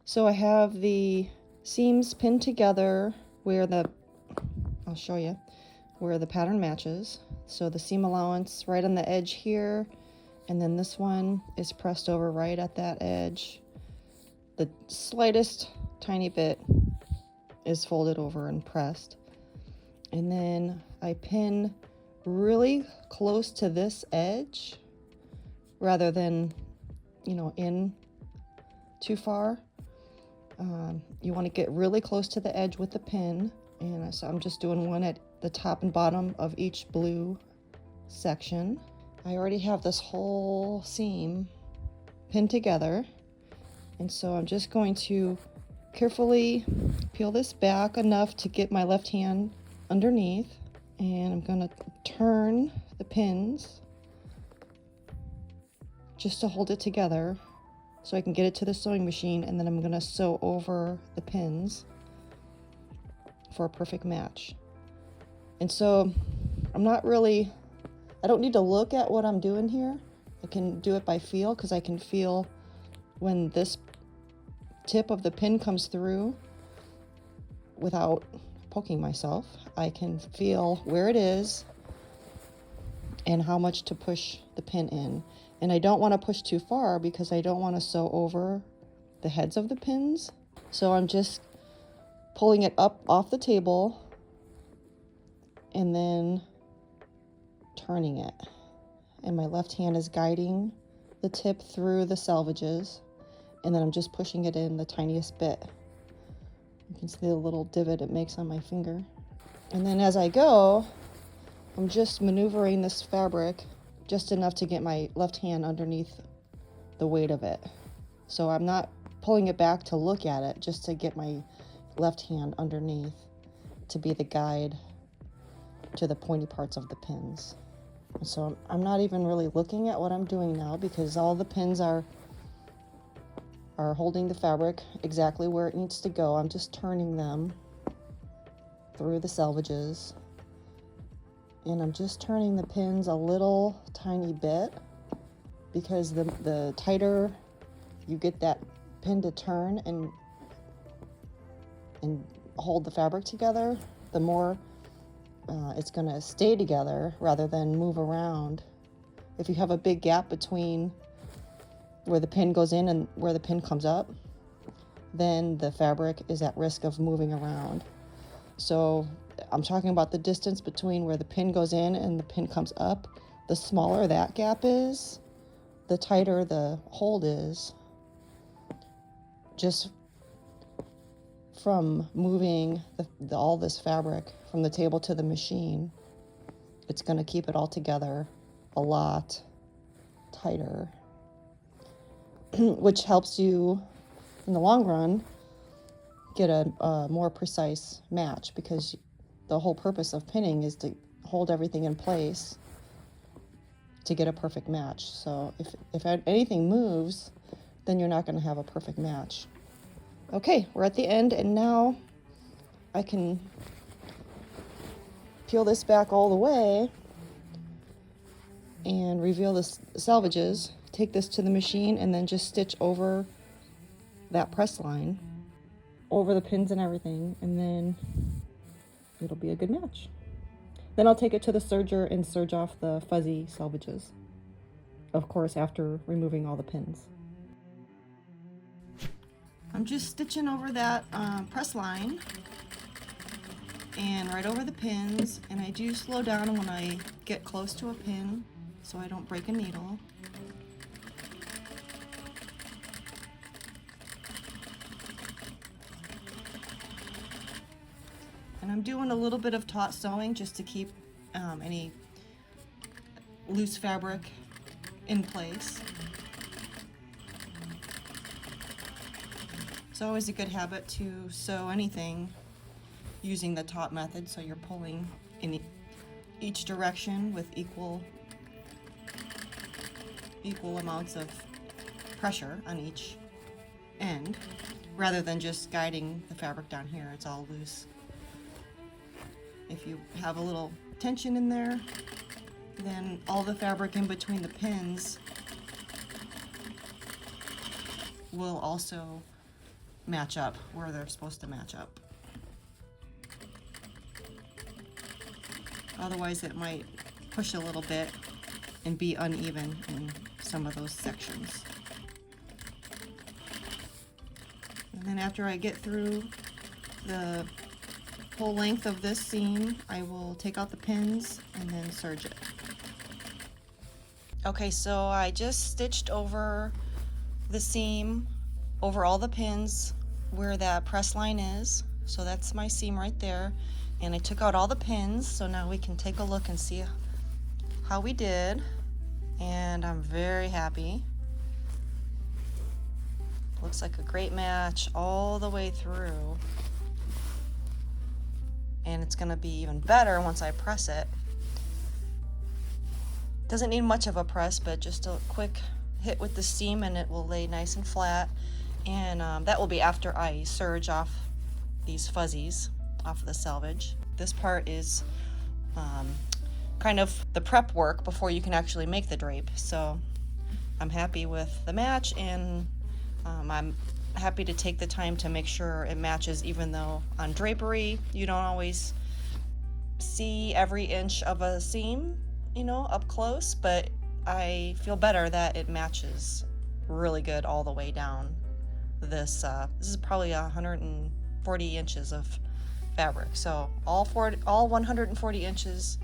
So I have the seams pinned together where I'll show you, where the pattern matches. So the seam allowance right on the edge here, and then this one is pressed over right at that edge. The slightest tiny bit is folded over and pressed. And then I pin really close to this edge rather than, in too far. You want to get really close to the edge with the pin. And so I'm just doing one at the top and bottom of each blue section. I already have this whole seam pinned together. And so I'm just going to carefully peel this back enough to get my left hand underneath. And I'm going to turn the pins just to hold it together so I can get it to the sewing machine, and then I'm going to sew over the pins for a perfect match. And so I don't need to look at what I'm doing here. I can do it by feel, because I can feel when this tip of the pin comes through without poking myself. I can feel where it is and how much to push the pin in. And I don't want to push too far because I don't want to sew over the heads of the pins. So I'm just pulling it up off the table and then turning it. And my left hand is guiding the tip through the selvages, and then I'm just pushing it in the tiniest bit. You can see the little divot it makes on my finger. And then as I go, I'm just maneuvering this fabric just enough to get my left hand underneath the weight of it. So I'm not pulling it back to look at it, just to get my left hand underneath to be the guide to the pointy parts of the pins. So I'm not even really looking at what I'm doing now, because all the pins are holding the fabric exactly where it needs to go. I'm just turning them through the selvages, and I'm just turning the pins a little tiny bit, because the tighter you get that pin to turn and hold the fabric together, the more it's going to stay together rather than move around. If you have a big gap between where the pin goes in and where the pin comes up, then the fabric is at risk of moving around. So I'm talking about the distance between where the pin goes in and the pin comes up. The smaller that gap is, the tighter the hold is. Just from moving all this fabric from the table to the machine, it's going to keep it all together a lot tighter, which helps you in the long run get a more precise match, because the whole purpose of pinning is to hold everything in place to get a perfect match. So if anything moves, then you're not going to have a perfect match. Okay, we're at the end, and now I can peel this back all the way and reveal the selvages, take this to the machine, and then just stitch over that press line, over the pins and everything, and then it'll be a good match. Then I'll take it to the serger and serge off the fuzzy selvages, of course after removing all the pins. I'm just stitching over that press line and right over the pins, and I do slow down when I get close to a pin so I don't break a needle. And I'm doing a little bit of taut sewing just to keep any loose fabric in place. It's always a good habit to sew anything using the taut method, so you're pulling in each direction with equal amounts of pressure on each end, rather than just guiding the fabric down here. It's all loose. If you have a little tension in there, then all the fabric in between the pins will also match up where they're supposed to match up. Otherwise it might push a little bit and be uneven in some of those sections. And then after I get through the whole length of this seam, I will take out the pins and then serge it. Okay, so I just stitched over the seam, over all the pins where that press line is. So that's my seam right there. And I took out all the pins, so now we can take a look and see how we did. And I'm very happy. Looks like a great match all the way through. And it's gonna be even better once I press it. Doesn't need much of a press, but just a quick hit with the seam and it will lay nice and flat. And that will be after I serge off these fuzzies off of the selvage. This part is kind of the prep work before you can actually make the drape. So I'm happy with the match, and I'm happy to take the time to make sure it matches, even though on drapery you don't always see every inch of a seam, you know, up close, but I feel better that it matches really good all the way down. This is probably 140 inches of fabric, so all 140 inches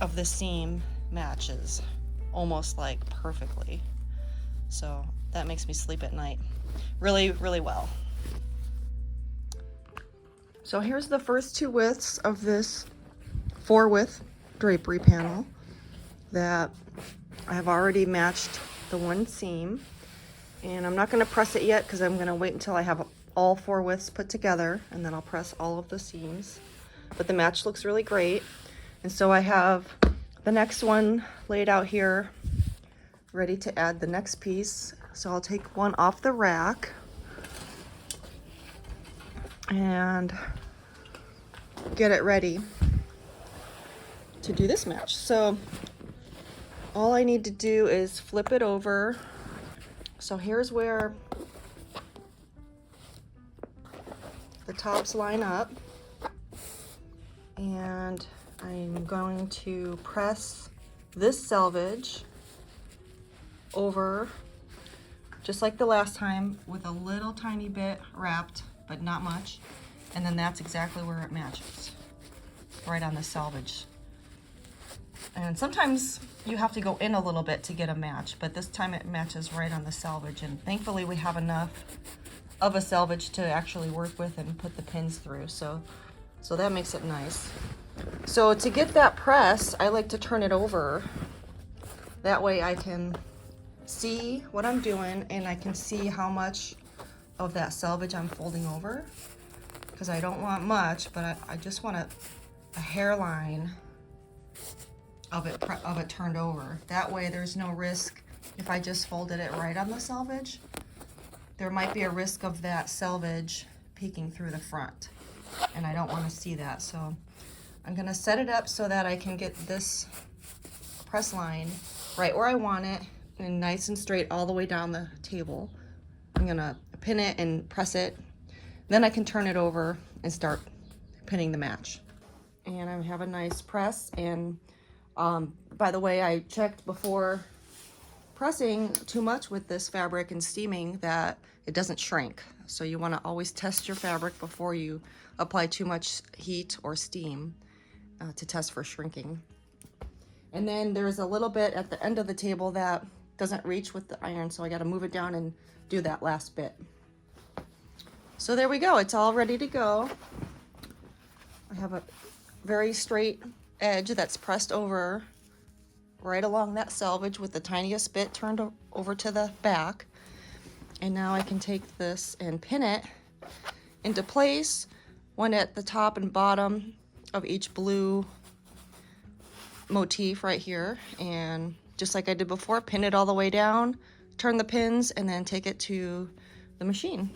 of the seam matches almost like perfectly. So that makes me sleep at night really, really well. So here's the first two widths of this 4-width drapery panel that I have already matched the one seam. And I'm not going to press it yet because I'm going to wait until I have all 4 widths put together, and then I'll press all of the seams. But the match looks really great. And so I have the next one laid out here, ready to add the next piece. So I'll take one off the rack and get it ready to do this match. So all I need to do is flip it over. So here's where the tops line up, and I'm going to press this selvage over just like the last time with a little tiny bit wrapped, but not much, and then that's exactly where it matches, right on the selvage. And sometimes you have to go in a little bit to get a match, but this time it matches right on the selvage, and thankfully we have enough of a selvage to actually work with and put the pins through, so that makes it nice. So to get that press, I like to turn it over. That way I can see what I'm doing, and I can see how much of that selvage I'm folding over, because I don't want much, but I just want a hairline of it turned over. That way there's no risk if I just folded it right on the selvage. There might be a risk of that selvage peeking through the front, and I don't want to see that. So I'm going to set it up so that I can get this press line right where I want it, and nice and straight all the way down the table. I'm going to pin it and press it. Then I can turn it over and start pinning the match. And I have a nice press, and by the way, I checked before pressing too much with this fabric and steaming that it doesn't shrink. So you want to always test your fabric before you apply too much heat or steam to test for shrinking. And then there's a little bit at the end of the table that doesn't reach with the iron, so I got to move it down and do that last bit. So there we go, it's all ready to go. I have a very straight edge that's pressed over right along that selvage with the tiniest bit turned over to the back. And now I can take this and pin it into place, one at the top and bottom of each blue motif right here, and just like I did before, pin it all the way down, turn the pins, and then take it to the machine.